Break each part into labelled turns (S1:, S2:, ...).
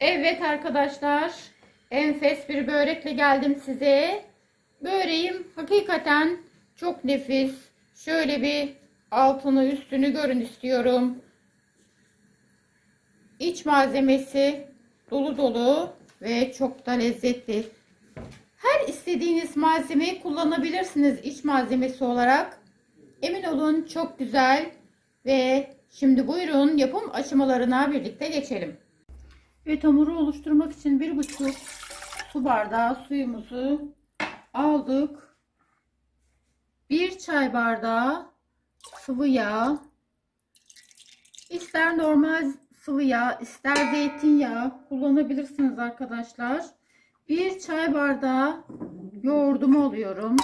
S1: Evet arkadaşlar, enfes bir börekle geldim size. Böreğim hakikaten çok nefis. Şöyle bir altını üstünü görün istiyorum. İç malzemesi dolu dolu ve çok da lezzetli. Her istediğiniz malzemeyi kullanabilirsiniz iç malzemesi olarak. Emin olun çok güzel. Ve şimdi buyurun yapım aşamalarına birlikte geçelim. Evet, hamuru oluşturmak için 1,5 su bardağı suyumuzu aldık. 1 çay bardağı sıvı yağ. İster normal sıvı yağ, ister zeytinyağı kullanabilirsiniz arkadaşlar. 1 çay bardağı yoğurdumu alıyorum.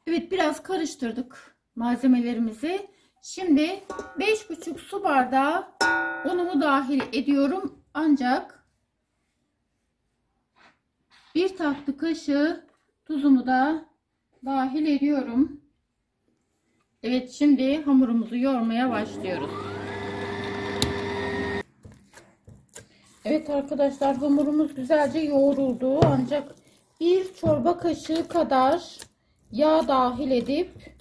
S1: Evet, biraz karıştırdık malzemelerimizi. Şimdi 5,5 su bardağı unumu dahil ediyorum. Ancak 1 tatlı kaşığı tuzumu da dahil ediyorum. Evet, şimdi hamurumuzu yoğurmaya başlıyoruz. Evet arkadaşlar, hamurumuz güzelce yoğruldu. Ancak 1 çorba kaşığı kadar yağ dahil edip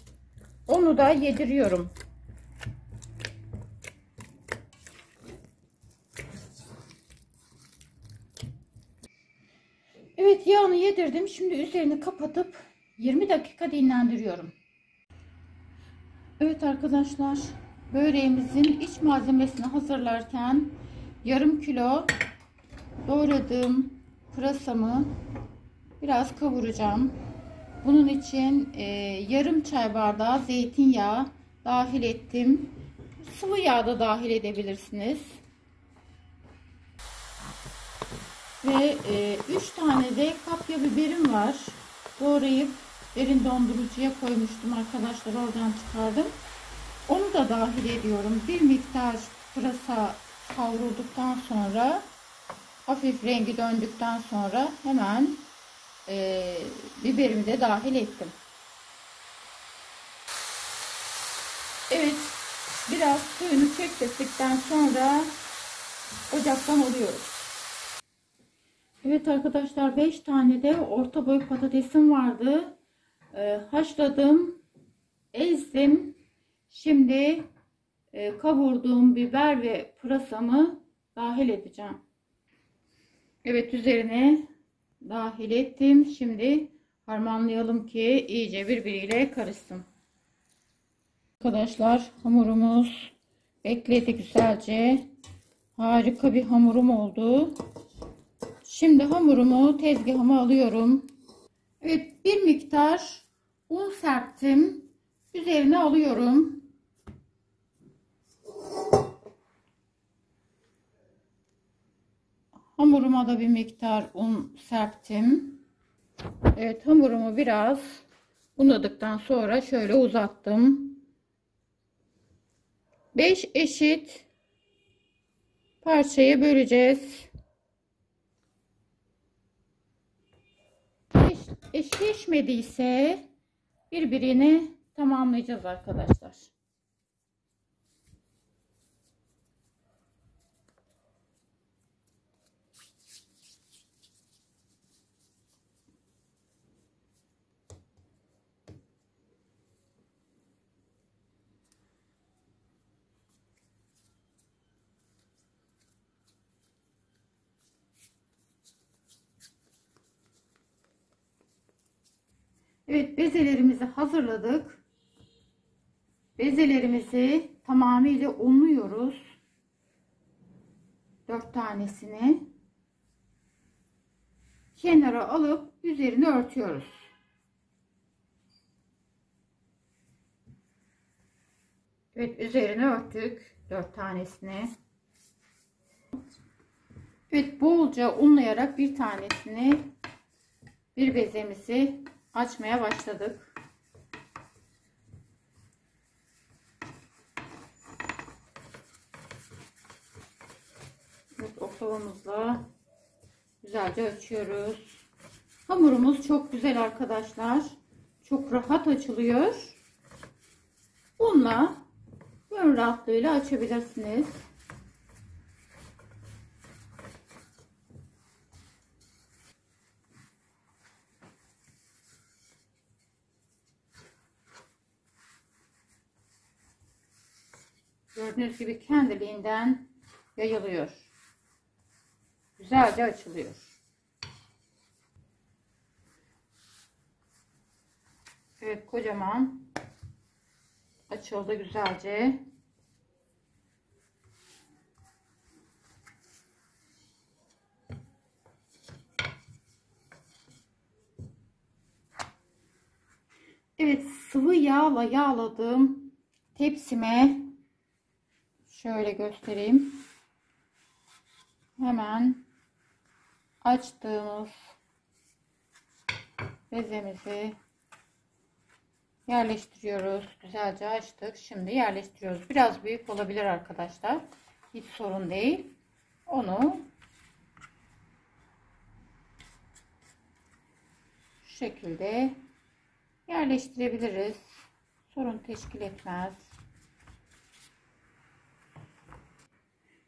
S1: onu da yediriyorum. Evet, yağını yedirdim. Şimdi üzerini kapatıp 20 dakika dinlendiriyorum. Evet arkadaşlar, böreğimizin iç malzemesini hazırlarken yarım kilo doğradığım pırasamı biraz kavuracağım. Bunun için yarım çay bardağı zeytinyağı dahil ettim. Sıvı yağ da dahil edebilirsiniz. Ve 3 tane de kapya biberim var. Doğrayıp derin dondurucuya koymuştum arkadaşlar. Oradan çıkardım. Onu da dahil ediyorum. Bir miktar pırasa kavrulduktan sonra, hafif rengi döndükten sonra hemen biberimi de dahil ettim. Evet, biraz suyunu çektirdikten sonra ocaktan alıyoruz. Evet arkadaşlar, 5 tane de orta boy patatesim vardı. Haşladım, ezdim. Şimdi kavurduğum biber ve pırasamı dahil edeceğim. Evet, üzerine dahil ettim. Şimdi harmanlayalım ki iyice birbiriyle karışsın. Arkadaşlar, hamurumuz bekledi güzelce. Harika bir hamurum oldu. Şimdi hamurumu tezgahıma alıyorum. Evet, bir miktar un serptim. Üzerine alıyorum. Hamuruma da bir miktar un serptim. Evet, hamurumu biraz unladıktan sonra şöyle uzattım. 5 eşit parçaya böleceğiz. Eşleşmediyse birbirini tamamlayacağız arkadaşlar. Evet, bezelerimizi hazırladık. Bezelerimizi tamamıyla unluyoruz. 4 tanesini kenara alıp üzerini örtüyoruz. Evet, üzerini örttük 4 tanesini. Evet, bolca unlayarak bir tanesini, bir bezemizi açmaya başladık. Evet, oklavamızla güzelce açıyoruz. Hamurumuz çok güzel arkadaşlar. Çok rahat açılıyor. Unla gönül rahatlığıyla açabilirsiniz. Gördüğünüz gibi kendiliğinden yayılıyor. Güzelce açılıyor. Evet, kocaman açıldı güzelce. Evet, sıvı yağla yağladığım tepsime şöyle göstereyim. Hemen açtığımız bezemizi yerleştiriyoruz. Güzelce açtık. Şimdi yerleştiriyoruz. Biraz büyük olabilir arkadaşlar. Hiç sorun değil. Onu şu şekilde yerleştirebiliriz. Sorun teşkil etmez.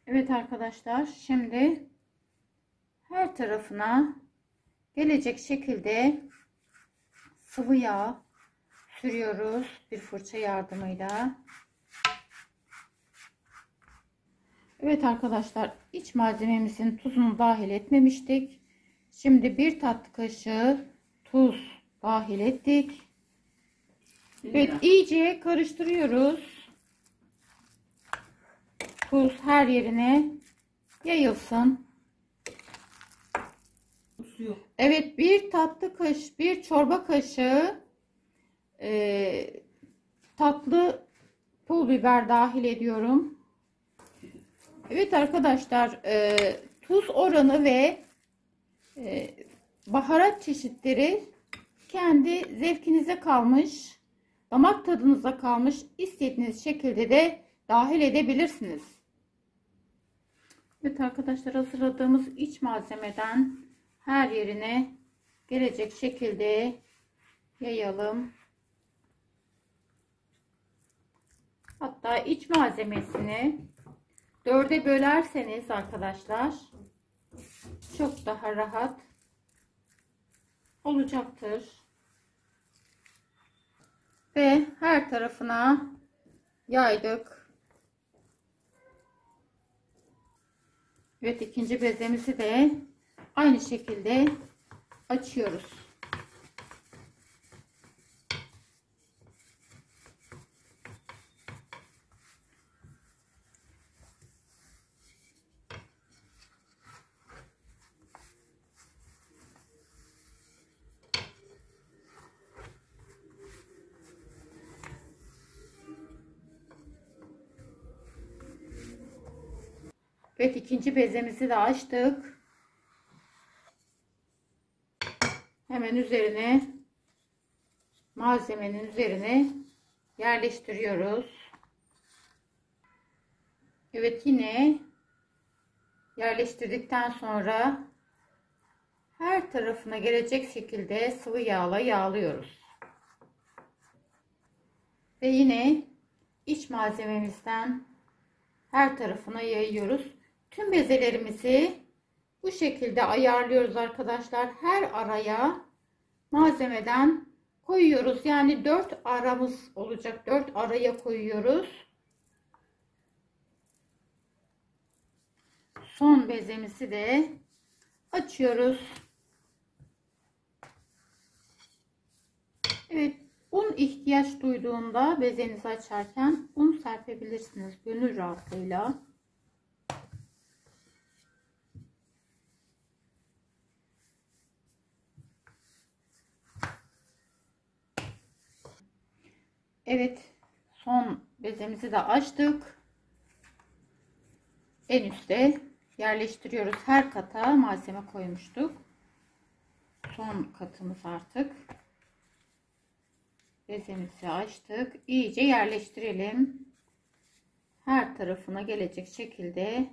S1: Evet arkadaşlar, şimdi her tarafına gelecek şekilde sıvı yağ sürüyoruz bir fırça yardımıyla. Evet arkadaşlar, iç malzememizin tuzunu dahil etmemiştik. Şimdi bir tatlı kaşığı tuz dahil ettik. Evet, iyice karıştırıyoruz. Tuz her yerine yayılsın. Evet, bir çorba kaşığı tatlı pul biber dahil ediyorum. Evet arkadaşlar, tuz oranı ve baharat çeşitleri kendi zevkinize kalmış, damak tadınıza kalmış. İstediğiniz şekilde de dahil edebilirsiniz. Evet arkadaşlar, hazırladığımız iç malzemeden her yerine gelecek şekilde yayalım. Hatta iç malzemesini 4'e bölerseniz arkadaşlar çok daha rahat olacaktır. Ve her tarafına yaydık. Evet, ikinci bezemizi de aynı şekilde açıyoruz. Evet, ikinci bezemizi de açtık. Hemen üzerine, malzemenin üzerine yerleştiriyoruz. Evet, yine yerleştirdikten sonra her tarafına gelecek şekilde sıvı yağla yağlıyoruz. Ve yine iç malzememizden her tarafına yayıyoruz. Tüm bezelerimizi bu şekilde ayarlıyoruz arkadaşlar. Her araya malzemeden koyuyoruz. Yani 4 aramız olacak. 4 araya koyuyoruz. Son bezemizi de açıyoruz. Evet, un ihtiyaç duyduğunda bezenizi açarken un serpebilirsiniz gönül rahatlığıyla. Evet, son bezemizi de açtık. En üstte yerleştiriyoruz. Her kata malzeme koymuştuk. Son katımız artık. Bezemizi açtık. İyice yerleştirelim. Her tarafına gelecek şekilde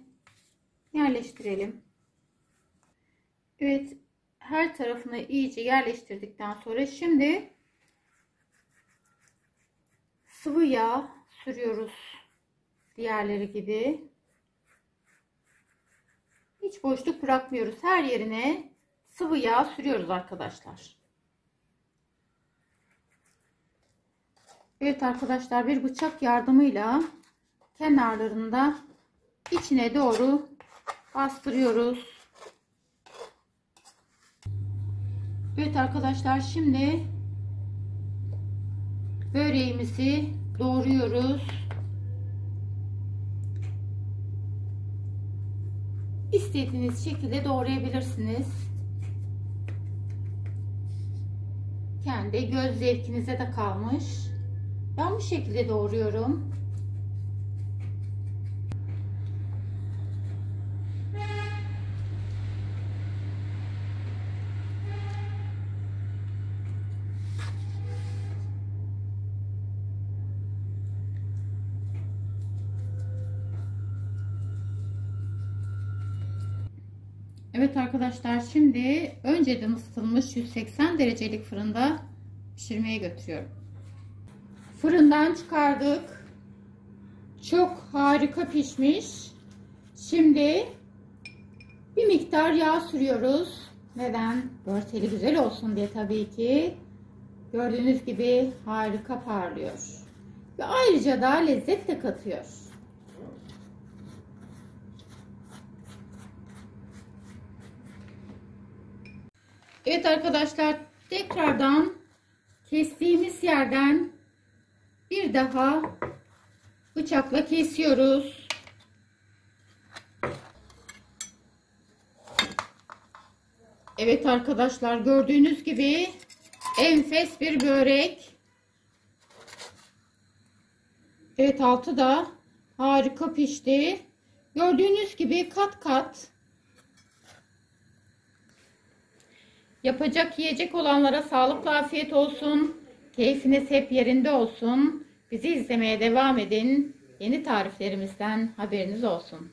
S1: yerleştirelim. Evet, her tarafını iyice yerleştirdikten sonra şimdi sıvı yağ sürüyoruz diğerleri gibi. Hiç boşluk bırakmıyoruz. Her yerine sıvı yağ sürüyoruz arkadaşlar. Evet arkadaşlar, bir bıçak yardımıyla kenarlarında içine doğru bastırıyoruz. Evet arkadaşlar, şimdi böreğimizi doğruyoruz. İstediğiniz şekilde doğrayabilirsiniz. Kendi göz zevkinize de kalmış. Ben bu şekilde doğruyorum. Evet arkadaşlar, şimdi önceden ısıtılmış 180 derecelik fırında pişirmeye götürüyorum. Fırından çıkardık. Çok harika pişmiş. Şimdi bir miktar yağ sürüyoruz. Neden? Görseli güzel olsun diye tabii ki. Gördüğünüz gibi harika parlıyor. Ve ayrıca da lezzet de katıyor. Evet arkadaşlar, tekrardan kestiğimiz yerden bir daha bıçakla kesiyoruz. Evet arkadaşlar, gördüğünüz gibi enfes bir börek. Evet, altı da harika pişti. Gördüğünüz gibi kat kat. Yapacak yiyecek olanlara sağlıklı afiyet olsun. Keyfiniz hep yerinde olsun. Bizi izlemeye devam edin. Yeni tariflerimizden haberiniz olsun.